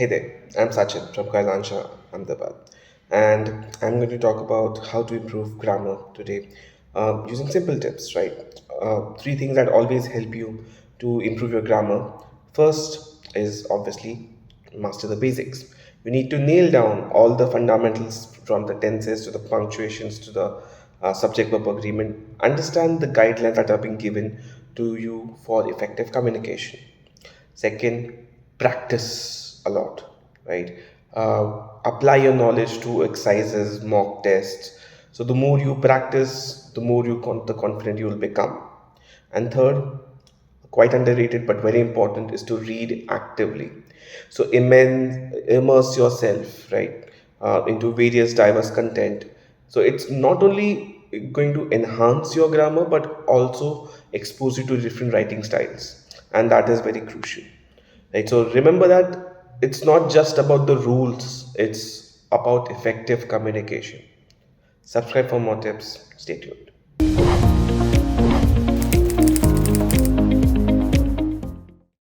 Hey there, I'm Sachin from Kailansha, Ahmedabad, and I'm going to talk about how to improve grammar today using simple tips, right? Three things that always help you to improve your grammar. First is obviously master the basics. You need to nail down all the fundamentals from the tenses to the punctuations to the subject verb agreement. Understand the guidelines that are being given to you for effective communication. Second, practice a lot, right? Apply your knowledge to exercises, mock tests. So the more you practice, the more the confident you will become. And third, quite underrated but very important, is to read actively. So immerse yourself, right, into various diverse content. So it's not only going to enhance your grammar but also expose you to different writing styles, and that is very crucial, right? So remember that it's not just about the rules, it's about effective communication. Subscribe for more tips. Stay tuned.